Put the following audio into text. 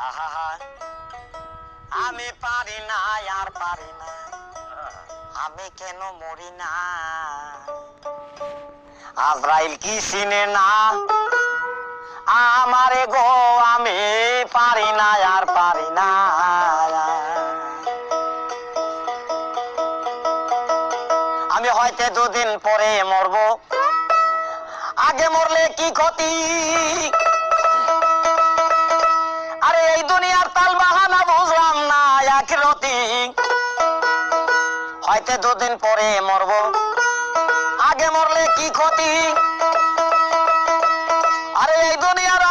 আহা আমি পারি না আর পারি না, আমি কেন মরি না? আজরাইল কি চিনে না আমারে গো? আমি পারি না আর পারি না। আমি হয়তো দুদিন পরে মরবো, আগে মরলে কি ক্ষতি? আরে এই দুনিয়ার তাল বাহানা বুঝলাম না আখিরাতি। হয়তো দুদিন পরে মরবো, আগে মরলে কি ক্ষতি? আরে এই দুনিয়ার